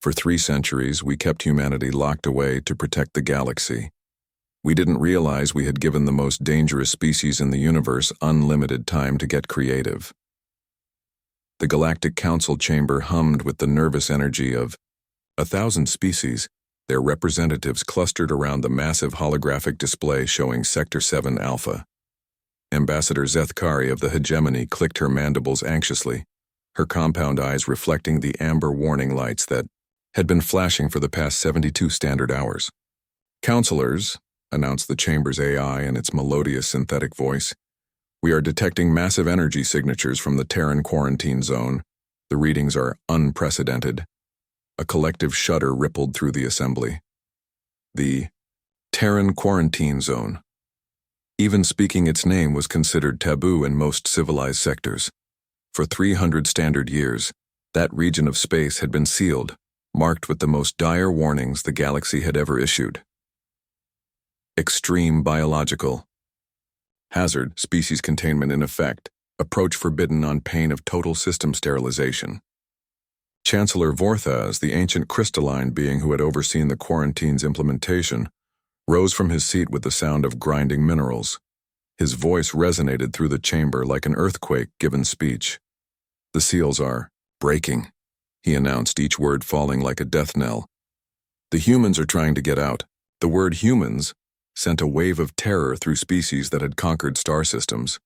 For 3 centuries, we kept humanity locked away to protect the galaxy. We didn't realize we had given the most dangerous species in the universe unlimited time to get creative. The Galactic Council chamber hummed with the nervous energy of 1,000 species, their representatives clustered around the massive holographic display showing Sector 7 Alpha. Ambassador Zethkari of the Hegemony clicked her mandibles anxiously, her compound eyes reflecting the amber warning lights that had been flashing for the past 72 standard hours. "Counselors," announced the chamber's AI in its melodious synthetic voice, "we are detecting massive energy signatures from the Terran quarantine zone. The readings are unprecedented." A collective shudder rippled through the assembly. The Terran quarantine zone. Even speaking its name was considered taboo in most civilized sectors. For 300 standard years, that region of space had been sealed, marked with the most dire warnings the galaxy had ever issued. Extreme biological hazard, species containment in effect, approach forbidden on pain of total system sterilization. Chancellor Vorthas, the ancient crystalline being who had overseen the quarantine's implementation, rose from his seat with the sound of grinding minerals. His voice resonated through the chamber like an earthquake-given speech. "The seals are breaking," he announced, each word falling like a death knell. "The humans are trying to get out." The word humans sent a wave of terror through species that had conquered star systems,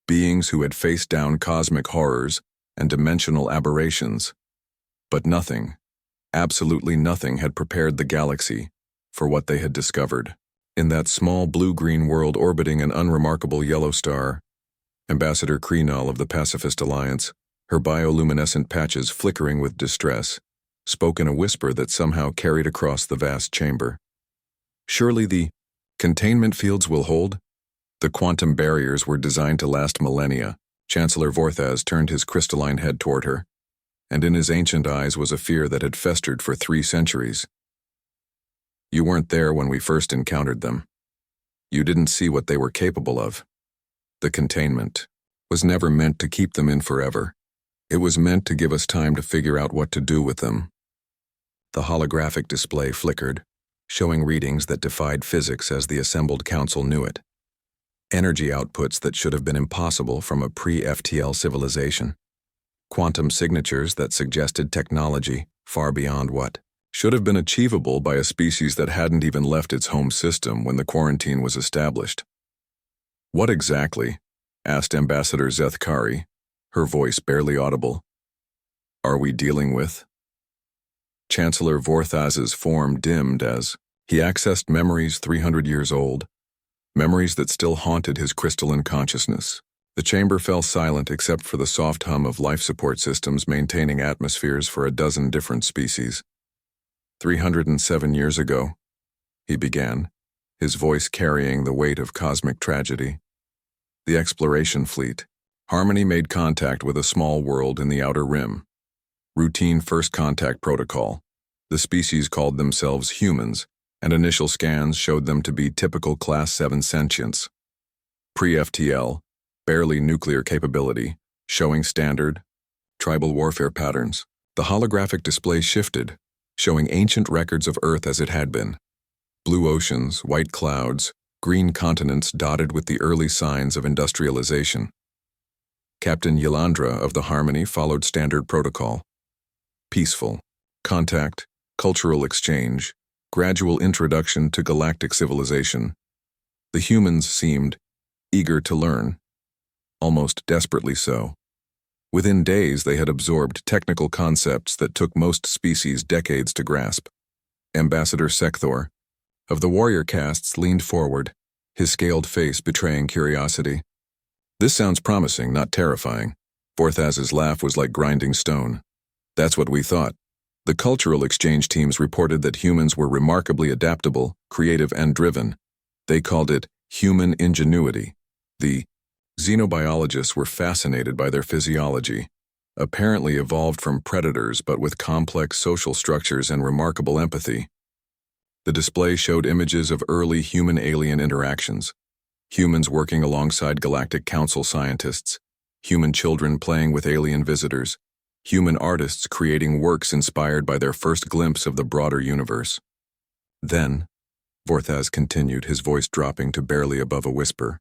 beings who had faced down cosmic horrors and dimensional aberrations. But nothing, absolutely nothing, had prepared the galaxy for what they had discovered. In that small blue-green world orbiting an unremarkable yellow star, Ambassador Krenal of the Pacifist Alliance, her bioluminescent patches flickering with distress, spoke in a whisper that somehow carried across the vast chamber. "Surely the containment fields will hold? The quantum barriers were designed to last millennia." Chancellor Vorthas turned his crystalline head toward her, and in his ancient eyes was a fear that had festered for 3 centuries. "You weren't there when we first encountered them. You didn't see what they were capable of. The containment was never meant to keep them in forever. It was meant to give us time to figure out what to do with them." The holographic display flickered, showing readings that defied physics as the assembled council knew it. Energy outputs that should have been impossible from a pre-FTL civilization. Quantum signatures that suggested technology far beyond what should have been achievable by a species that hadn't even left its home system when the quarantine was established. "What exactly?" asked Ambassador Zethkari, her voice barely audible. "Are we dealing with?" Chancellor Vorthas's form dimmed as he accessed memories 300 years old, memories that still haunted his crystalline consciousness. The chamber fell silent except for the soft hum of life support systems maintaining atmospheres for a dozen different species. 307 years ago, he began, his voice carrying the weight of cosmic tragedy. The exploration fleet, Harmony, made contact with a small world in the outer rim. Routine first contact protocol. The species called themselves humans, and initial scans showed them to be typical Class 7 sentience. Pre-FTL, barely nuclear capability, showing standard, tribal warfare patterns. The holographic display shifted, showing ancient records of Earth as it had been. Blue oceans, white clouds, green continents dotted with the early signs of industrialization. Captain Yelandra of the Harmony followed standard protocol. Peaceful, contact, cultural exchange, gradual introduction to galactic civilization. The humans seemed eager to learn, almost desperately so. Within days, they had absorbed technical concepts that took most species decades to grasp. Ambassador Sekthor of the warrior castes leaned forward, his scaled face betraying curiosity. "This sounds promising, not terrifying." Vorthas's laugh was like grinding stone. "That's what we thought." The cultural exchange teams reported that humans were remarkably adaptable, creative, and driven. They called it human ingenuity. The xenobiologists were fascinated by their physiology, apparently evolved from predators but with complex social structures and remarkable empathy. The display showed images of early human-alien interactions, humans working alongside Galactic Council scientists, human children playing with alien visitors, human artists creating works inspired by their first glimpse of the broader universe. Then, Vorthaz continued, his voice dropping to barely above a whisper,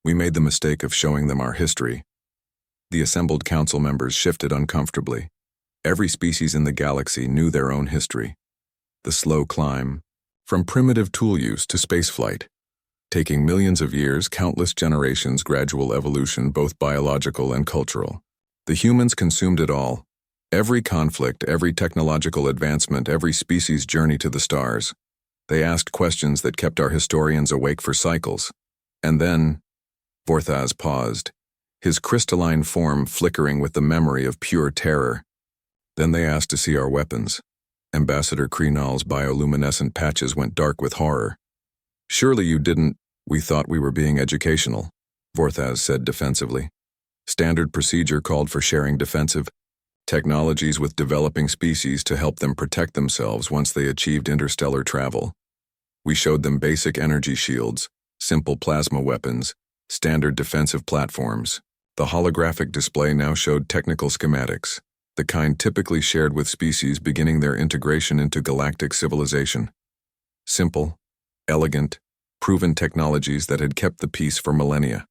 we made the mistake of showing them our history. The assembled council members shifted uncomfortably. Every species in the galaxy knew their own history. The slow climb, from primitive tool use to spaceflight, taking millions of years, countless generations, gradual evolution, both biological and cultural. The humans consumed it all. Every conflict, every technological advancement, every species' journey to the stars. They asked questions that kept our historians awake for cycles. And then, Vorthaz paused, his crystalline form flickering with the memory of pure terror. Then they asked to see our weapons. Ambassador Krenal's bioluminescent patches went dark with horror. Surely you didn't. We thought we were being educational, Vorthaz said defensively. Standard procedure called for sharing defensive technologies with developing species to help them protect themselves once they achieved interstellar travel. We showed them basic energy shields, simple plasma weapons, standard defensive platforms. The holographic display now showed technical schematics, the kind typically shared with species beginning their integration into galactic civilization. Simple, elegant, proven technologies that had kept the peace for millennia.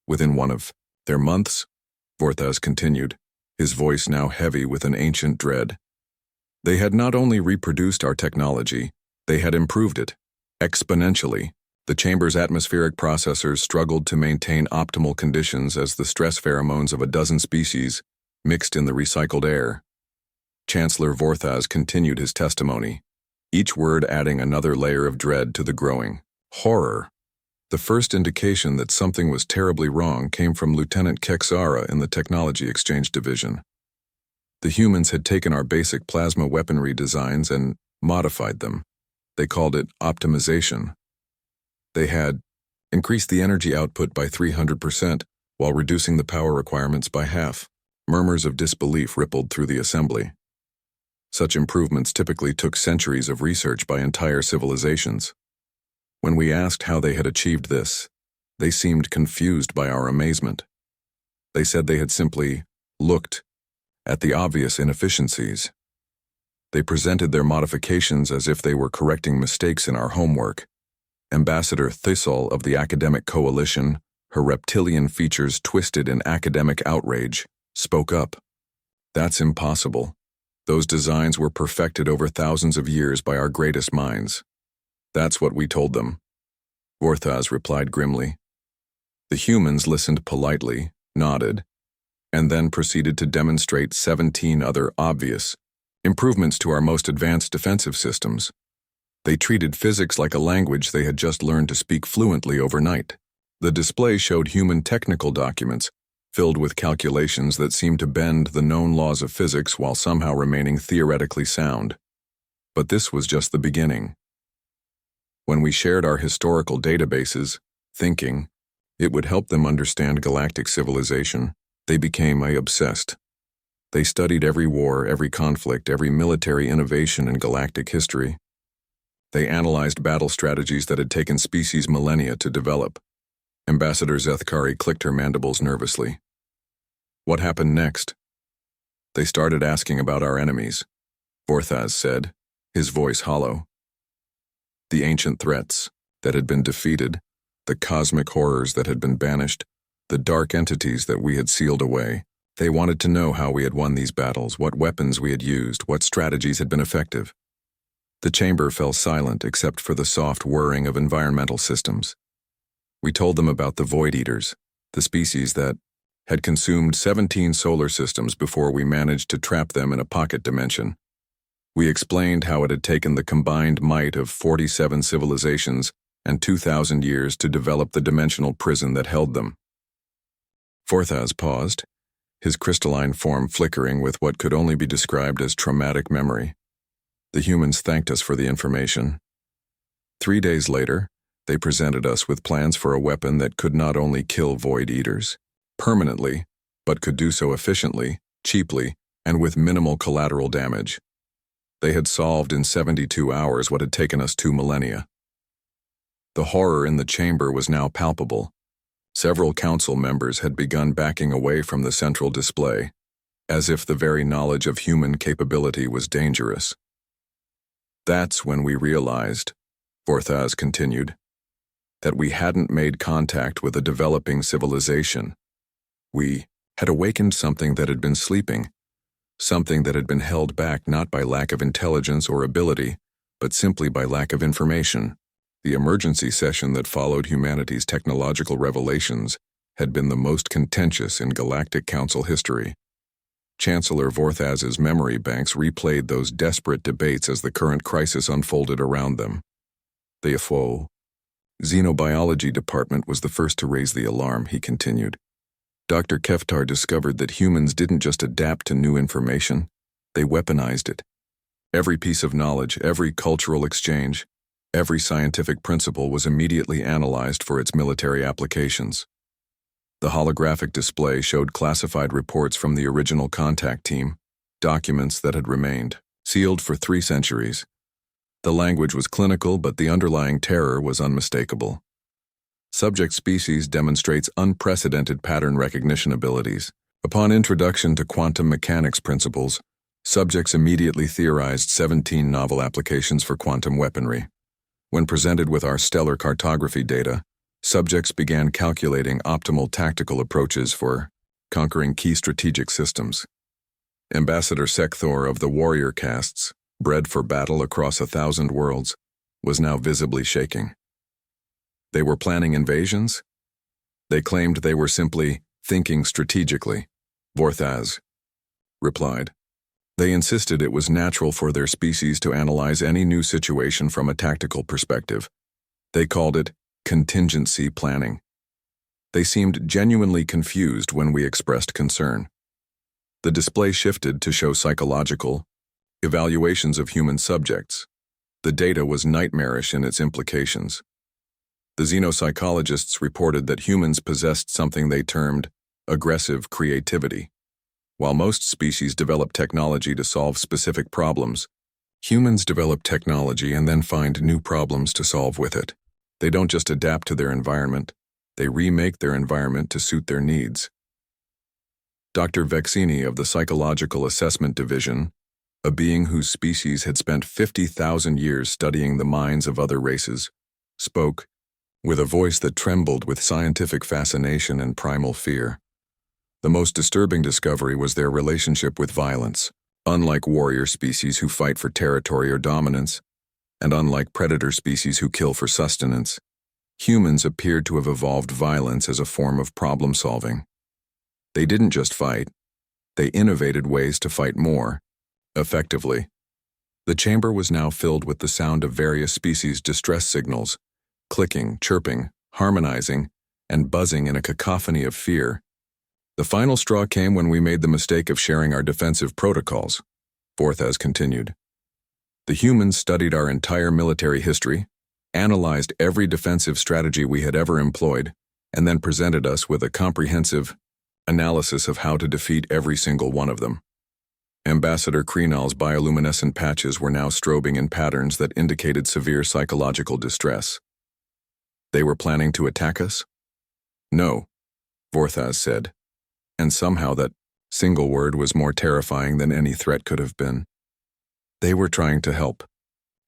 Within one of their months, Vorthaz continued, his voice now heavy with an ancient dread. They had not only reproduced our technology, they had improved it, exponentially. The chamber's atmospheric processors struggled to maintain optimal conditions as the stress pheromones of a dozen species mixed in the recycled air. Chancellor Vorthaz continued his testimony, each word adding another layer of dread to the growing horror. The first indication that something was terribly wrong came from Lieutenant Kexara in the Technology Exchange Division. The humans had taken our basic plasma weaponry designs and modified them. They called it optimization. They had increased the energy output by 300% while reducing the power requirements by half. Murmurs of disbelief rippled through the assembly. Such improvements typically took centuries of research by entire civilizations. When we asked how they had achieved this, they seemed confused by our amazement. They said they had simply looked at the obvious inefficiencies. They presented their modifications as if they were correcting mistakes in our homework. Ambassador Thistle of the Academic Coalition, her reptilian features twisted in academic outrage, spoke up. That's impossible. Those designs were perfected over thousands of years by our greatest minds. That's what we told them. Vorthaz replied grimly. The humans listened politely, nodded, and then proceeded to demonstrate 17 other obvious improvements to our most advanced defensive systems. They treated physics like a language they had just learned to speak fluently overnight. The display showed human technical documents, filled with calculations that seemed to bend the known laws of physics while somehow remaining theoretically sound. But this was just the beginning. When we shared our historical databases, thinking it would help them understand galactic civilization, they became obsessed. They studied every war, every conflict, every military innovation in galactic history. They analyzed battle strategies that had taken species millennia to develop. Ambassador Zethkari clicked her mandibles nervously. What happened next? They started asking about our enemies, Vorthaz said, his voice hollow. The ancient threats that had been defeated, the cosmic horrors that had been banished, the dark entities that we had sealed away. They wanted to know how we had won these battles, what weapons we had used, what strategies had been effective. The chamber fell silent except for the soft whirring of environmental systems. We told them about the Void Eaters, the species that had consumed 17 solar systems before we managed to trap them in a pocket dimension. We explained how it had taken the combined might of 47 civilizations and 2,000 years to develop the dimensional prison that held them. Vorthaz paused, his crystalline form flickering with what could only be described as traumatic memory. The humans thanked us for the information. 3 days later, they presented us with plans for a weapon that could not only kill Void Eaters permanently, but could do so efficiently, cheaply, and with minimal collateral damage. They had solved in 72 hours what had taken us 2 millennia. The horror in the chamber was now palpable. Several council members had begun backing away from the central display. as if the very knowledge of human capability was dangerous. That's when we realized, Vorthaz continued, that we hadn't made contact with a developing civilization. We had awakened something that had been sleeping, something that had been held back not by lack of intelligence or ability, but simply by lack of information. The emergency session that followed humanity's technological revelations had been the most contentious in Galactic Council history. Chancellor Vorthaz's memory banks replayed those desperate debates as the current crisis unfolded around them. The HFY Xenobiology Department was the first to raise the alarm, he continued. Dr. Keftar discovered that humans didn't just adapt to new information, they weaponized it. Every piece of knowledge, every cultural exchange, every scientific principle was immediately analyzed for its military applications. The holographic display showed classified reports from the original contact team, documents that had remained, sealed for 3 centuries. The language was clinical, but the underlying terror was unmistakable. Subject species demonstrates unprecedented pattern recognition abilities. Upon introduction to quantum mechanics principles, subjects immediately theorized 17 novel applications for quantum weaponry. When presented with our stellar cartography data, subjects began calculating optimal tactical approaches for conquering key strategic systems. Ambassador Sekthor of the warrior castes, bred for battle across 1,000 worlds, was now visibly shaking. They were planning invasions? They claimed they were simply thinking strategically, Vorthaz replied. They insisted it was natural for their species to analyze any new situation from a tactical perspective. They called it contingency planning. They seemed genuinely confused when we expressed concern. The display shifted to show psychological evaluations of human subjects. The data was nightmarish in its implications. The xenopsychologists reported that humans possessed something they termed aggressive creativity. While most species develop technology to solve specific problems, humans develop technology and then find new problems to solve with it. They don't just adapt to their environment, they remake their environment to suit their needs. Dr. Vexini of the Psychological Assessment Division, a being whose species had spent 50,000 years studying the minds of other races, spoke, with a voice that trembled with scientific fascination and primal fear. The most disturbing discovery was their relationship with violence. Unlike warrior species who fight for territory or dominance, and unlike predator species who kill for sustenance, humans appeared to have evolved violence as a form of problem solving. They didn't just fight, they innovated ways to fight more effectively. The chamber was now filled with the sound of various species' distress signals, clicking, chirping, harmonizing, and buzzing in a cacophony of fear. The final straw came when we made the mistake of sharing our defensive protocols, Vorthaz continued. The humans studied our entire military history, analyzed every defensive strategy we had ever employed, and then presented us with a comprehensive analysis of how to defeat every single one of them. Ambassador Krenal's bioluminescent patches were now strobing in patterns that indicated severe psychological distress. They were planning to attack us? No, Vorthaz said. And somehow that single word was more terrifying than any threat could have been. They were trying to help.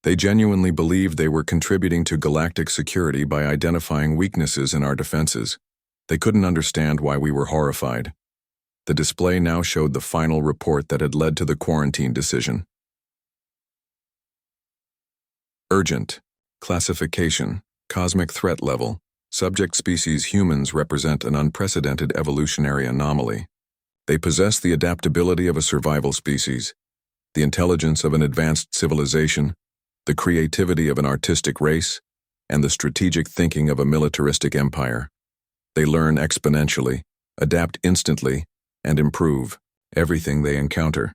They genuinely believed they were contributing to galactic security by identifying weaknesses in our defenses. They couldn't understand why we were horrified. The display now showed the final report that had led to the quarantine decision. Urgent. Classification. Cosmic threat level. Subject species humans represent an unprecedented evolutionary anomaly. They possess the adaptability of a survival species, the intelligence of an advanced civilization, the creativity of an artistic race, and the strategic thinking of a militaristic empire. They learn exponentially, adapt instantly, and improve everything they encounter.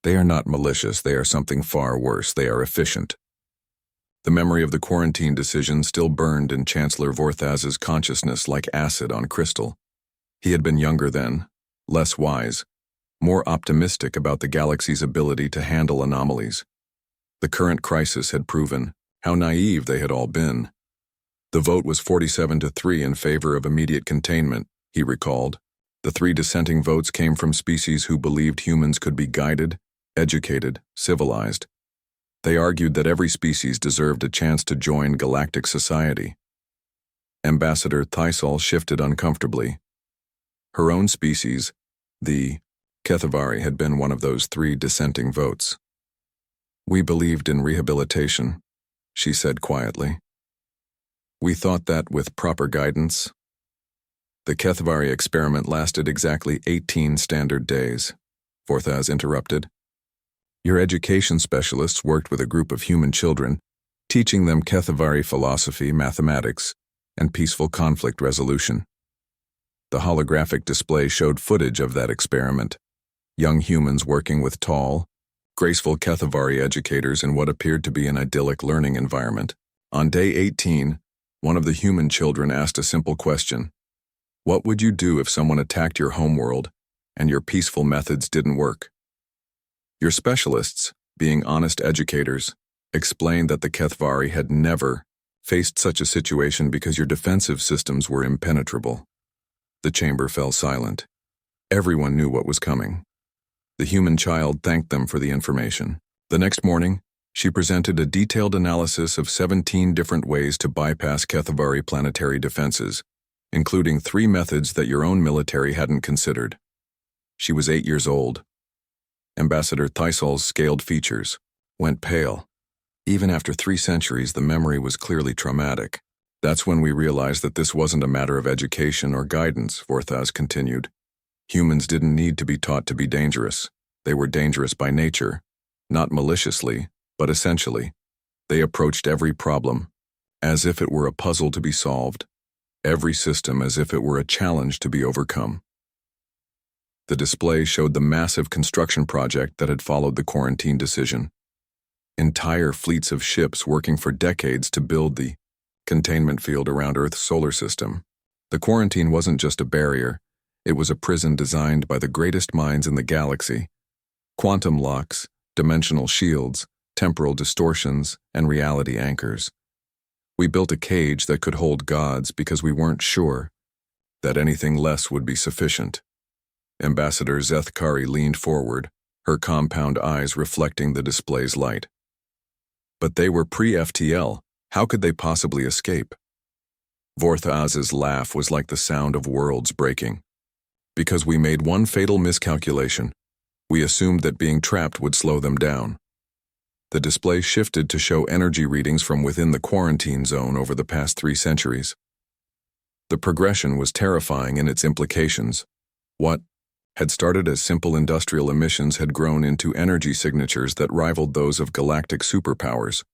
They are not malicious, they are something far worse, they are efficient. The memory of the quarantine decision still burned in Chancellor Vorthaz's consciousness like acid on crystal. He had been younger then, less wise, more optimistic about the galaxy's ability to handle anomalies. The current crisis had proven how naive they had all been. The vote was 47-3 in favor of immediate containment, he recalled, The 3 dissenting votes came from species who believed humans could be guided, educated, civilized. They argued that every species deserved a chance to join galactic society. Ambassador Thysol shifted uncomfortably. Her own species, the Kethavari, had been one of those 3 dissenting votes. "We believed in rehabilitation," she said quietly. "We thought that with proper guidance." The Kethavari experiment lasted exactly 18 standard days, Vorthaz interrupted. "Your education specialists worked with a group of human children, teaching them Kethavari philosophy, mathematics, and peaceful conflict resolution. The holographic display showed footage of that experiment, young humans working with tall, graceful Kethavari educators in what appeared to be an idyllic learning environment. On day 18, one of the human children asked a simple question. What would you do if someone attacked your homeworld and your peaceful methods didn't work? Your specialists, being honest educators, explained that the Kethavari had never faced such a situation because your defensive systems were impenetrable. The chamber fell silent. Everyone knew what was coming. The human child thanked them for the information. The next morning, she presented a detailed analysis of 17 different ways to bypass Kethavari planetary defenses, including 3 methods that your own military hadn't considered. She was 8 years old. Ambassador Thysol's scaled features went pale. Even after 3 centuries, the memory was clearly traumatic. That's when we realized that this wasn't a matter of education or guidance, Vorthaz continued. Humans didn't need to be taught to be dangerous. They were dangerous by nature, not maliciously, but essentially. They approached every problem as if it were a puzzle to be solved, every system as if it were a challenge to be overcome. The display showed the massive construction project that had followed the quarantine decision. Entire fleets of ships working for decades to build the containment field around Earth's solar system. The quarantine wasn't just a barrier, it was a prison designed by the greatest minds in the galaxy. Quantum locks, dimensional shields, temporal distortions, and reality anchors. We built a cage that could hold gods because we weren't sure that anything less would be sufficient. Ambassador Zethkari leaned forward, her compound eyes reflecting the display's light. But they were pre-FTL. How could they possibly escape? Vorthaz's laugh was like the sound of worlds breaking. Because we made one fatal miscalculation. We assumed that being trapped would slow them down. The display shifted to show energy readings from within the quarantine zone over the past 3 centuries. The progression was terrifying in its implications. What had started as simple industrial emissions had grown into energy signatures that rivaled those of galactic superpowers.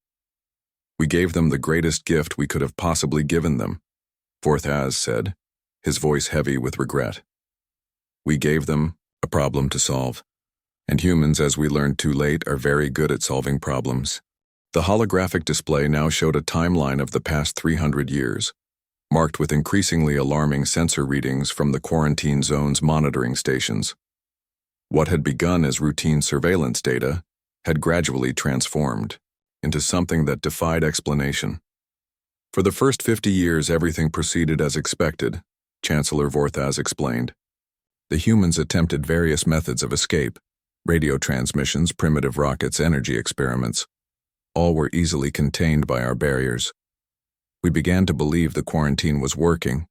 We gave them the greatest gift we could have possibly given them, Vorthaz said, his voice heavy with regret. We gave them a problem to solve. And humans, as we learned too late, are very good at solving problems. The holographic display now showed a timeline of the past 300 years, marked with increasingly alarming sensor readings from the quarantine zone's monitoring stations. What had begun as routine surveillance data had gradually transformed into something that defied explanation. For the first 50 years, everything proceeded as expected, Chancellor Vorthaz explained. The humans attempted various methods of escape, radio transmissions, primitive rockets, energy experiments. All were easily contained by our barriers. We began to believe the quarantine was working.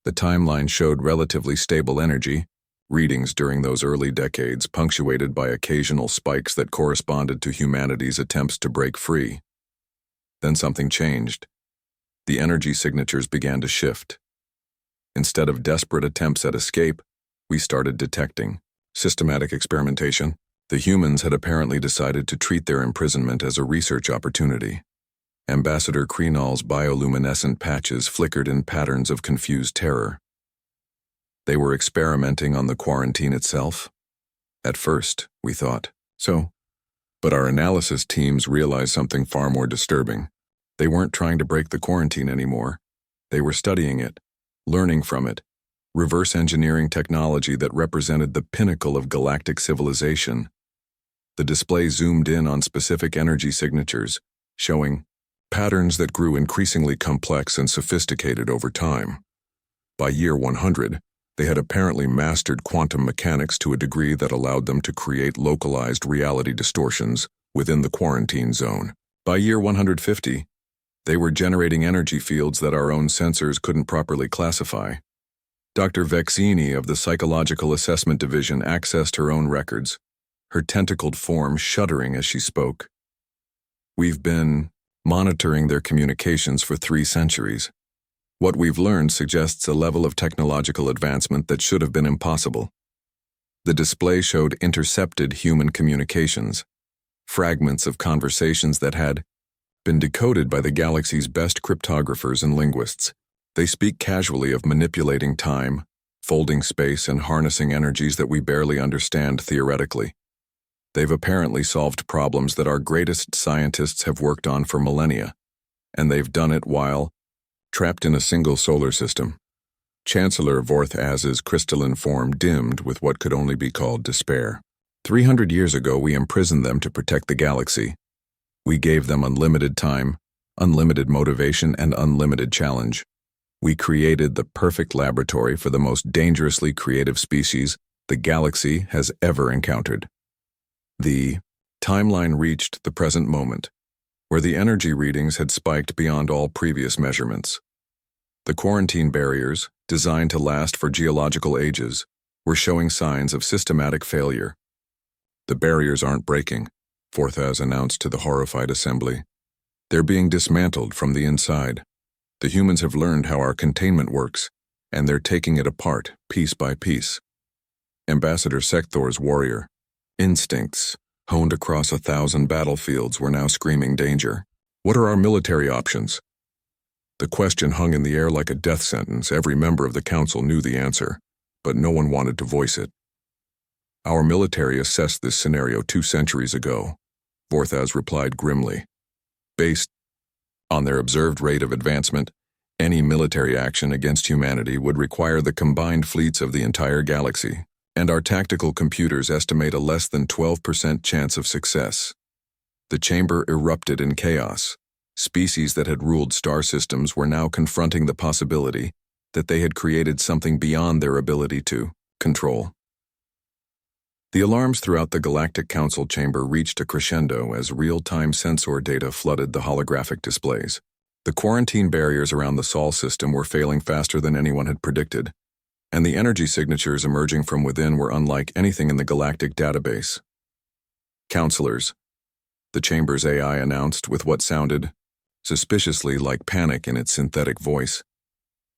The timeline showed relatively stable energy, readings during those early decades punctuated by occasional spikes that corresponded to humanity's attempts to break free. Then something changed. The energy signatures began to shift. Instead of desperate attempts at escape, we started detecting systematic experimentation. The humans had apparently decided to treat their imprisonment as a research opportunity. Ambassador Krenal's bioluminescent patches flickered in patterns of confused terror. They were experimenting on the quarantine itself? At first, we thought, so. But our analysis teams realized something far more disturbing. They weren't trying to break the quarantine anymore. They were studying it, learning from it, reverse engineering technology that represented the pinnacle of galactic civilization. The display zoomed in on specific energy signatures, showing patterns that grew increasingly complex and sophisticated over time. By year 100, They had apparently mastered quantum mechanics to a degree that allowed them to create localized reality distortions within the quarantine zone. By year 150, they were generating energy fields that our own sensors couldn't properly classify. Dr. Vexini of the Psychological Assessment Division accessed her own records, her tentacled form shuddering as she spoke. We've been monitoring their communications for 3 centuries. What we've learned suggests a level of technological advancement that should have been impossible. The display showed intercepted human communications, fragments of conversations that had been decoded by the galaxy's best cryptographers and linguists. They speak casually of manipulating time, folding space, and harnessing energies that we barely understand theoretically. They've apparently solved problems that our greatest scientists have worked on for millennia, and they've done it while trapped in a single solar system. Chancellor Vorthaz's crystalline form dimmed with what could only be called despair. 300 years ago, we imprisoned them to protect the galaxy. We gave them unlimited time, unlimited motivation, and unlimited challenge. We created the perfect laboratory for the most dangerously creative species the galaxy has ever encountered. The timeline reached the present moment, where the energy readings had spiked beyond all previous measurements. The quarantine barriers, designed to last for geological ages, were showing signs of systematic failure. The barriers aren't breaking, Vorthaz announced to the horrified assembly. They're being dismantled from the inside. The humans have learned how our containment works, and they're taking it apart, piece by piece. Ambassador Sekthor's warrior instincts, honed across 1,000 battlefields, were now screaming danger. What are our military options? The question hung in the air like a death sentence. Every member of the council knew the answer, but no one wanted to voice it. Our military assessed this scenario 2 centuries ago, Vorthaz replied grimly. Based on their observed rate of advancement, any military action against humanity would require the combined fleets of the entire galaxy, and our tactical computers estimate a less than 12% chance of success. The chamber erupted in chaos. Species that had ruled star systems were now confronting the possibility that they had created something beyond their ability to control. The alarms throughout the Galactic Council chamber reached a crescendo as real-time sensor data flooded the holographic displays. The quarantine barriers around the Sol system were failing faster than anyone had predicted, and the energy signatures emerging from within were unlike anything in the galactic database. Counselors, the chamber's AI announced with what sounded suspiciously like panic in its synthetic voice.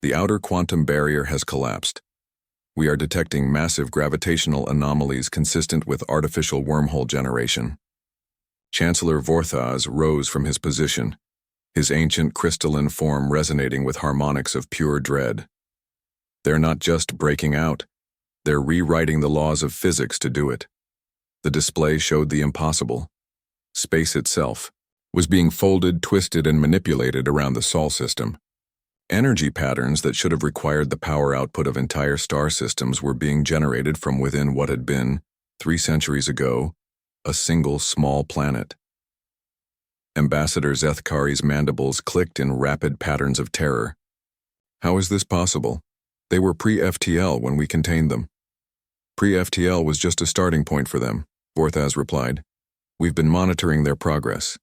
The outer quantum barrier has collapsed. We are detecting massive gravitational anomalies consistent with artificial wormhole generation. Chancellor Vorthaz rose from his position, his ancient crystalline form resonating with harmonics of pure dread. They're not just breaking out, they're rewriting the laws of physics to do it. The display showed the impossible. Space itself was being folded, twisted, and manipulated around the Sol system. Energy patterns that should have required the power output of entire star systems were being generated from within what had been, 3 centuries ago, a single small planet. Ambassador Zethkari's mandibles clicked in rapid patterns of terror. How is this possible? They were pre-FTL when we contained them. Pre-FTL was just a starting point for them, Vorthaz replied. We've been monitoring their progress.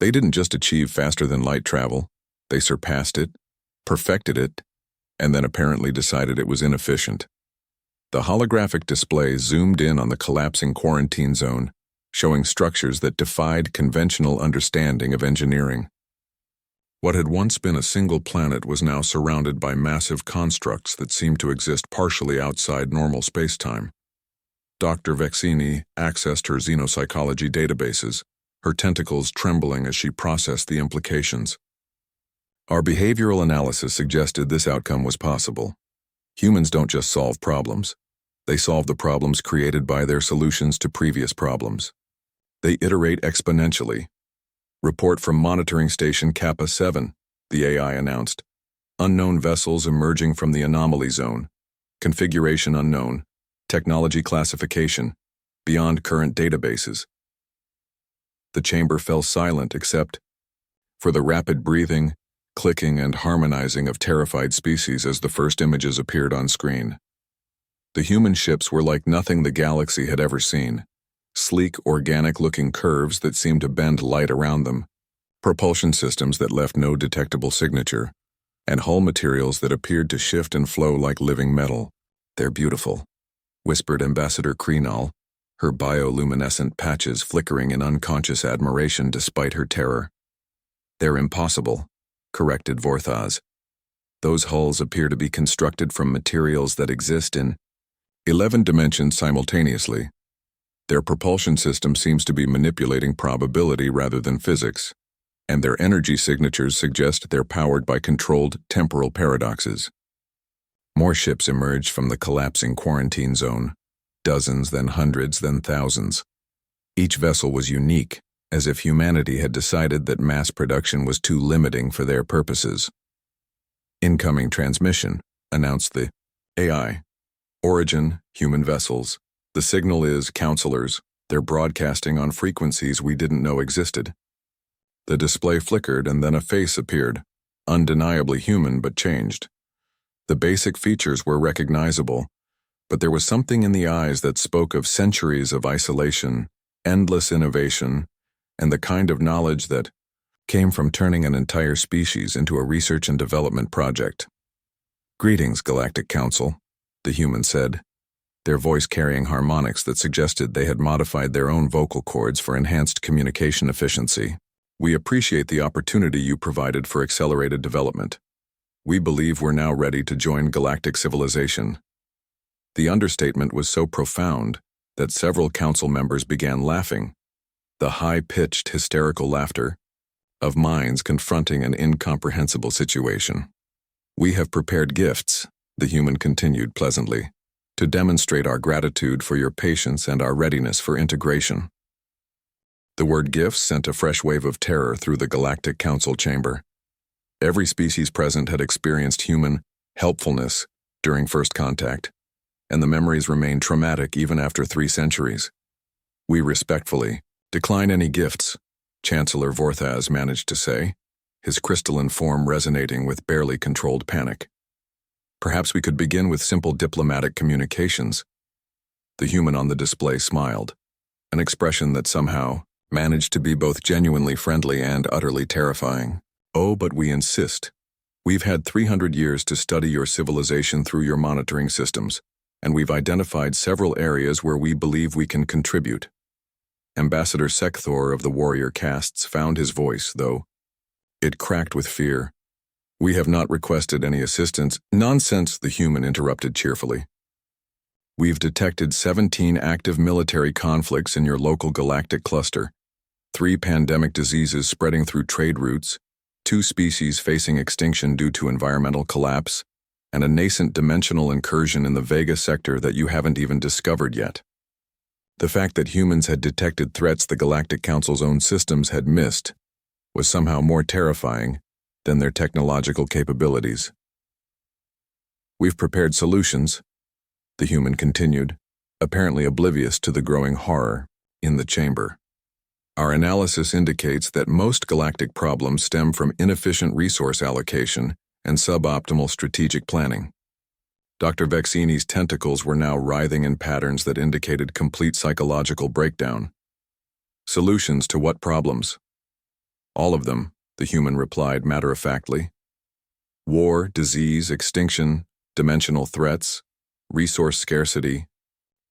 They didn't just achieve faster-than-light travel. They surpassed it, perfected it, and then apparently decided it was inefficient. The holographic display zoomed in on the collapsing quarantine zone, showing structures that defied conventional understanding of engineering. What had once been a single planet was now surrounded by massive constructs that seemed to exist partially outside normal space-time. Dr. Vexini accessed her xenopsychology databases, her tentacles trembling as she processed the implications. Our behavioral analysis suggested this outcome was possible. Humans don't just solve problems. They solve the problems created by their solutions to previous problems. They iterate exponentially. Report from Monitoring Station Kappa 7, the AI announced. Unknown vessels emerging from the anomaly zone. Configuration unknown. Technology classification. Beyond current databases. The chamber fell silent except for the rapid breathing, clicking, and harmonizing of terrified species as the first images appeared on screen. The human ships were like nothing the galaxy had ever seen. Sleek, organic-looking curves that seemed to bend light around them, propulsion systems that left no detectable signature, and hull materials that appeared to shift and flow like living metal. "They're beautiful," whispered Ambassador Kreenal, her bioluminescent patches flickering in unconscious admiration despite her terror. "They're impossible," corrected Vorthaz. "Those hulls appear to be constructed from materials that exist in 11 dimensions simultaneously. Their propulsion system seems to be manipulating probability rather than physics, and their energy signatures suggest they're powered by controlled temporal paradoxes." More ships emerged from the collapsing quarantine zone, dozens, then hundreds, then thousands. Each vessel was unique, as if humanity had decided that mass production was too limiting for their purposes. "Incoming transmission," announced the AI. "Origin, human vessels. The signal is counselors. They're broadcasting on frequencies we didn't know existed." The display flickered and then a face appeared, undeniably human but changed. The basic features were recognizable, but there was something in the eyes that spoke of centuries of isolation, endless innovation, and the kind of knowledge that came from turning an entire species into a research and development project. "Greetings, Galactic Council," the human said, their voice carrying harmonics that suggested they had modified their own vocal cords for enhanced communication efficiency. "We appreciate the opportunity you provided for accelerated development. We believe we're now ready to join galactic civilization." The understatement was so profound that several council members began laughing, the high-pitched, hysterical laughter of minds confronting an incomprehensible situation. "We have prepared gifts," the human continued pleasantly, "to demonstrate our gratitude for your patience and our readiness for integration." The word gifts sent a fresh wave of terror through the Galactic Council chamber. Every species present had experienced human helpfulness during first contact, and the memories remained traumatic even after 3 centuries. "We respectfully decline any gifts," Chancellor Vorthaz managed to say, his crystalline form resonating with barely controlled panic. "Perhaps we could begin with simple diplomatic communications." The human on the display smiled, an expression that somehow managed to be both genuinely friendly and utterly terrifying. "Oh, but we insist. We've had 300 years to study your civilization through your monitoring systems, and we've identified several areas where we believe we can contribute." Ambassador Sekthor of the warrior castes found his voice, though it cracked with fear. "We have not requested any assistance." "Nonsense," the human interrupted cheerfully. "We've detected 17 active military conflicts in your local galactic cluster, 3 pandemic diseases spreading through trade routes, 2 species facing extinction due to environmental collapse, and a nascent dimensional incursion in the Vega sector that you haven't even discovered yet." The fact that humans had detected threats the Galactic Council's own systems had missed was somehow more terrifying than their technological capabilities. "We've prepared solutions," the human continued, apparently oblivious to the growing horror in the chamber. "Our analysis indicates that most galactic problems stem from inefficient resource allocation and suboptimal strategic planning." Dr. Vexini's tentacles were now writhing in patterns that indicated complete psychological breakdown. "Solutions to what problems?" "All of them," the human replied matter-of-factly. "War, disease, extinction, dimensional threats, resource scarcity,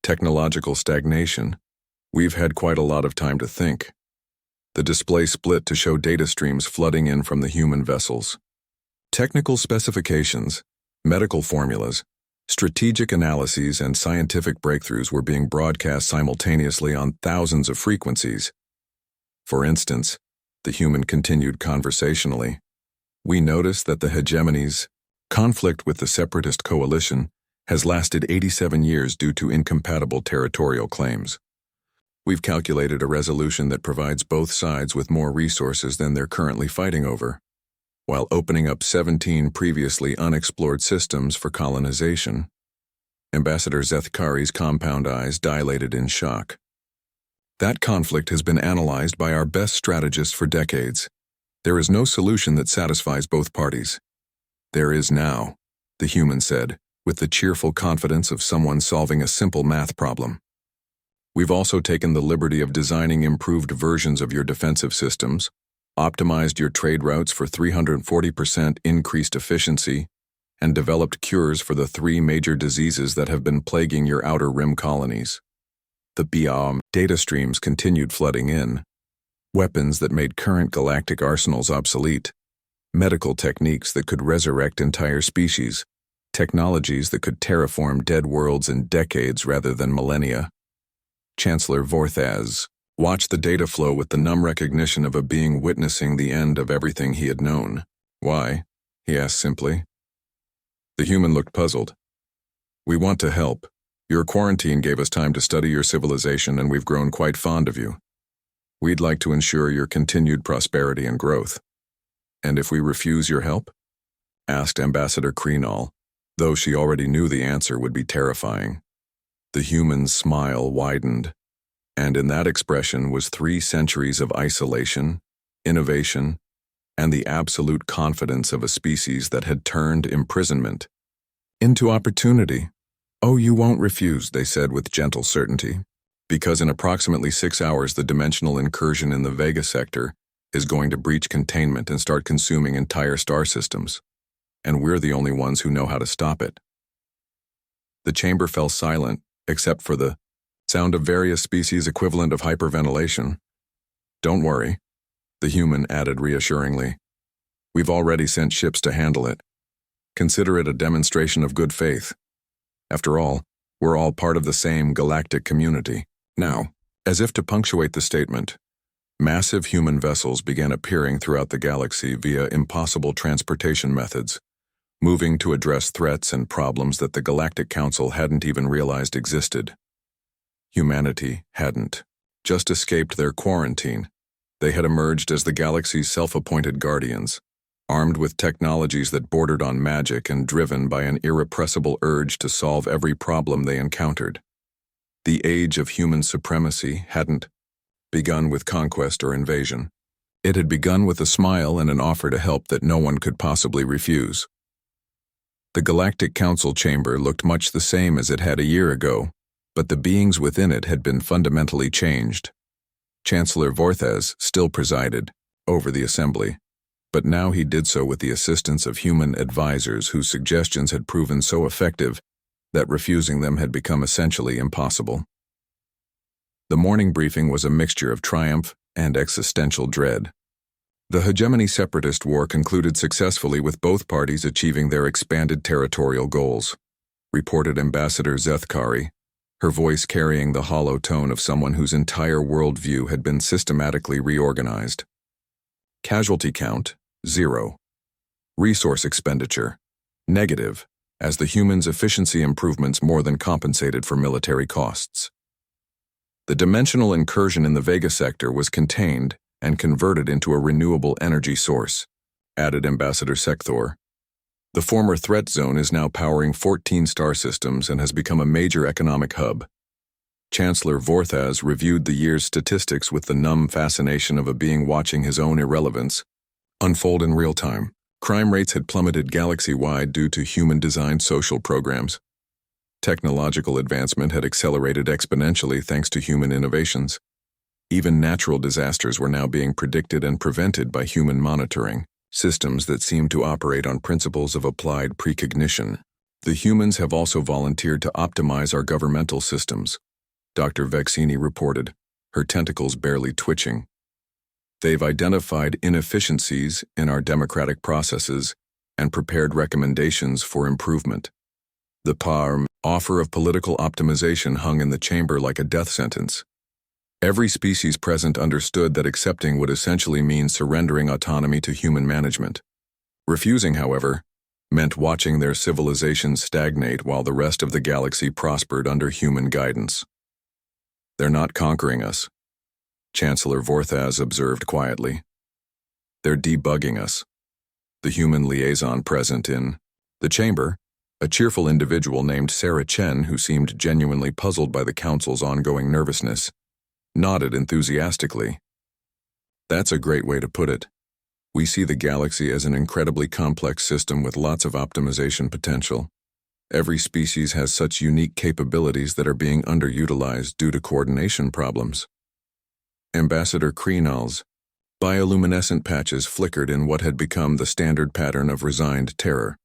technological stagnation. We've had quite a lot of time to think." The display split to show data streams flooding in from the human vessels. Technical specifications, medical formulas, strategic analyses, and scientific breakthroughs were being broadcast simultaneously on thousands of frequencies. "For instance," the human continued conversationally, "we noticed that the hegemony's conflict with the separatist coalition has lasted 87 years due to incompatible territorial claims. We've calculated a resolution that provides both sides with more resources than they're currently fighting over, while opening up 17 previously unexplored systems for colonization." Ambassador Zethkari's compound eyes dilated in shock. "That conflict has been analyzed by our best strategists for decades. There is no solution that satisfies both parties." "There is now," the human said, with the cheerful confidence of someone solving a simple math problem. We've also taken the liberty of designing improved versions of your defensive systems, optimized your trade routes for 340% increased efficiency, and developed cures for the 3 major diseases that have been plaguing your outer rim colonies. The BIOM data streams continued flooding in. Weapons that made current galactic arsenals obsolete. Medical techniques that could resurrect entire species. Technologies that could terraform dead worlds in decades rather than millennia. Chancellor Vorthaz watched the data flow with the numb recognition of a being witnessing the end of everything he had known. Why? He asked simply. The human looked puzzled. We want to help. Your quarantine gave us time to study your civilization, and we've grown quite fond of you. We'd like to ensure your continued prosperity and growth. And if we refuse your help? Asked Ambassador Kreenall, though she already knew the answer would be terrifying. The human's smile widened, and in that expression was 3 centuries of isolation, innovation, and the absolute confidence of a species that had turned imprisonment into opportunity. Oh, you won't refuse, they said with gentle certainty, because in approximately 6 hours the dimensional incursion in the Vega sector is going to breach containment and start consuming entire star systems, and we're the only ones who know how to stop it. The chamber fell silent, except for the sound of various species equivalent of hyperventilation. Don't worry, the human added reassuringly. We've already sent ships to handle it. Consider it a demonstration of good faith. After all, we're all part of the same galactic community. Now, as if to punctuate the statement, massive human vessels began appearing throughout the galaxy via impossible transportation methods, moving to address threats and problems that the Galactic Council hadn't even realized existed. Humanity hadn't just escaped their quarantine. They had emerged as the galaxy's self-appointed guardians, armed with technologies that bordered on magic and driven by an irrepressible urge to solve every problem they encountered. The age of human supremacy hadn't begun with conquest or invasion. It had begun with a smile and an offer to help that no one could possibly refuse. The Galactic Council chamber looked much the same as it had a year ago, but the beings within it had been fundamentally changed. Chancellor Vorthaz still presided over the assembly, but now he did so with the assistance of human advisors whose suggestions had proven so effective that refusing them had become essentially impossible. The morning briefing was a mixture of triumph and existential dread. The hegemony separatist war concluded successfully with both parties achieving their expanded territorial goals, reported Ambassador Zethkari, her voice carrying the hollow tone of someone whose entire worldview had been systematically reorganized. Casualty count, 0. Resource expenditure, negative, as the humans' efficiency improvements more than compensated for military costs. The dimensional incursion in the Vega sector was contained and converted into a renewable energy source, added Ambassador Sekthor. The former threat zone is now powering 14 star systems and has become a major economic hub. Chancellor Vorthaz reviewed the year's statistics with the numb fascination of a being watching his own irrelevance unfold in real time. Crime rates had plummeted galaxy-wide due to human-designed social programs. Technological advancement had accelerated exponentially thanks to human innovations. Even natural disasters were now being predicted and prevented by human monitoring, systems that seemed to operate on principles of applied precognition. The humans have also volunteered to optimize our governmental systems, Dr. Vexini reported, her tentacles barely twitching. They've identified inefficiencies in our democratic processes and prepared recommendations for improvement. The offer of political optimization hung in the chamber like a death sentence. Every species present understood that accepting would essentially mean surrendering autonomy to human management. Refusing, however, meant watching their civilizations stagnate while the rest of the galaxy prospered under human guidance. They're not conquering us, Chancellor Vorthaz observed quietly. They're debugging us. The human liaison present in the chamber, a cheerful individual named Sarah Chen who seemed genuinely puzzled by the Council's ongoing nervousness, nodded enthusiastically. That's a great way to put it. We see the galaxy as an incredibly complex system with lots of optimization potential. Every species has such unique capabilities that are being underutilized due to coordination problems. Ambassador Kreenal's bioluminescent patches flickered in what had become the standard pattern of resigned terror.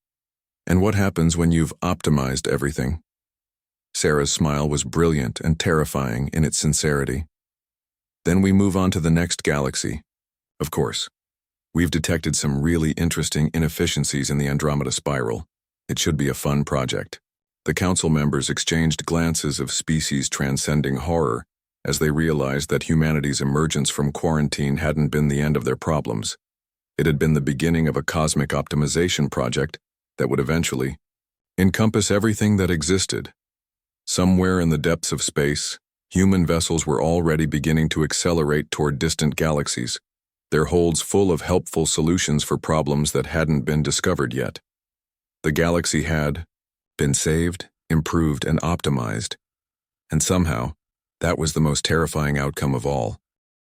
And what happens when you've optimized everything? Sarah's smile was brilliant and terrifying in its sincerity. Then we move on to the next galaxy. Of course, we've detected some really interesting inefficiencies in the Andromeda Spiral. It should be a fun project. The council members exchanged glances of species-transcending horror as they realized that humanity's emergence from quarantine hadn't been the end of their problems. It had been the beginning of a cosmic optimization project that would eventually encompass everything that existed. Somewhere in the depths of space, human vessels were already beginning to accelerate toward distant galaxies, their holds full of helpful solutions for problems that hadn't been discovered yet. The galaxy had been saved, improved, and optimized, and somehow, that was the most terrifying outcome of all.